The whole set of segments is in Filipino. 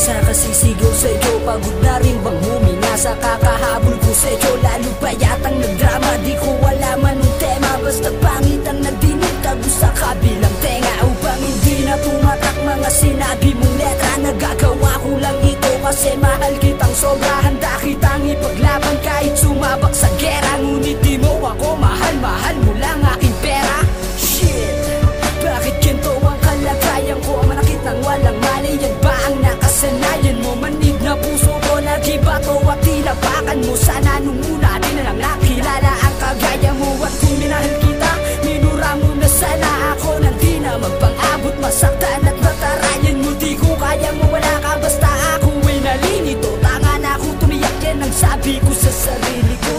sa kasisigaw sa'yo, pagod na rin bang humina sa kakahabol ko sa'yo? Lalo pa yatang nagdrama, di ko alam anong tema, basta pangit ang nagdinig, tago sa kabilang tenga. Upang hindi na tumatak mga sinabi mong letra, nagagawa ko lang ito kasi mahal kitang sobra. Handa kitang ipaglaban kahit sumabak sa gera, ngunit di mo ako mahal, mahal mo lang aking pera. Shit, bakit ganito ang kalagayan ko? Manakit ng walang mali, yan ba ang nakasanayan mo? Manig na puso ko, nagibato at tinapakan mo. Sana nung una di na lang nakilala ang kagaya mo. At kung minahal kita, minura mo na sana ako nang di na magpang-abot. Masaktan at matarayan mo, di ko kaya mo, wala ka basta ako ay nalinito. Tanga na ako tumiyak, yan ang sabi ko sa sarili ko.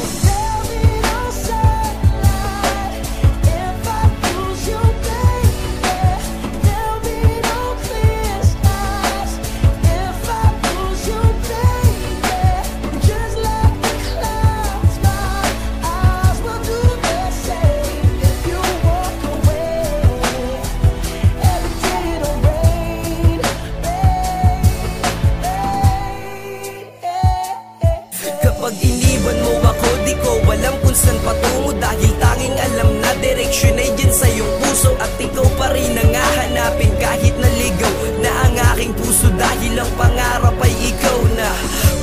Kapag iniwan mo ako, di ko alam kung saan patungo, dahil tanging alam na direksyon ay dyan sa iyong puso. At ikaw pa rin ang hahanapin kahit naligaw na ang aking puso, dahil ang pangarap ay ikaw na.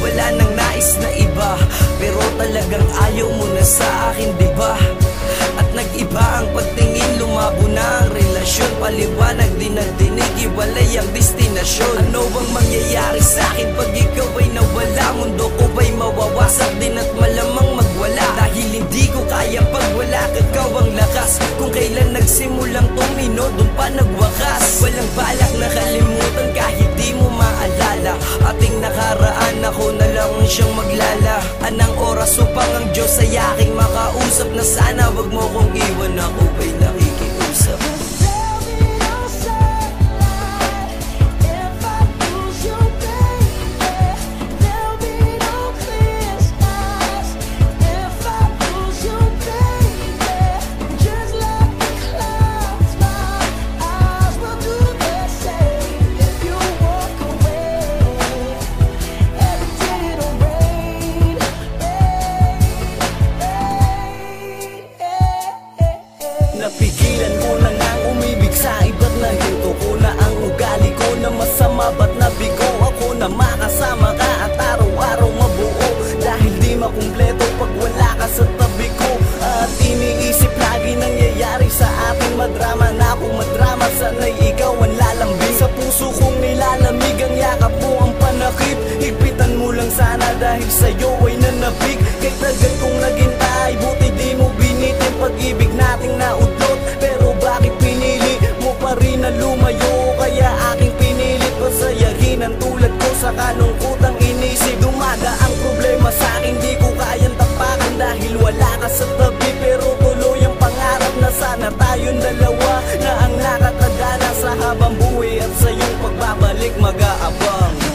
Wala nang nais na iba, pero talagang ayaw mo na sa akin, diba? At nag-iba ang pagtingin, lumabo na ang relasyon. Paliwanag din ang dinig, iwalay ang destinasyon. Ano bang mangyayari sa akin pag ikaw ay nawala? Mundo ko ba'y mawawasak din at malamang magwala? Dahil hindi ko kaya pag wala ka, ikaw ang lakas. Kung kailan nagsimulang tumino, dun pa nagwakas. Walang balak na kalimutan kahit di mo maalala. Ating nakaraan, ako na lang siyang maglala. Anang oras upang ang Diyos ay aking makausap, na sana wag mo kong iwan, ako ba'y nakikiusap. Napigilan ko na nang umibig sa iba't nahinto ko na ang ugali ko na masama, ba't nabigo ako na makasama ka at araw-araw mabuo? Dahil di makumpleto pag wala ka sa tabi ko. At iniisip lagi nangyayari sa ating madrama, na kung madrama sana'y ikaw ang lalambing. Sa puso kong nilalamig ang yakap mo, ang panakip. Higpitan mo lang sana dahil sa'yo ay nanabig. Kay tagal kong naghintay, buti di mo binitin pag-ibig nating naudlot. Pero bakit pinili mo pa rin na lumayo? Kaya aking pinilit pasayahin ang tulad ko sa kalungkutang inisip. Dumaga ang problema sa akin, di ko kayang tapakan dahil wala ka sa tabi. Pero tuloy ang pangarap na sana tayong dalawa, na ang nakatagana sa habang buhay at sa iyong pagbabalik mag-aabang.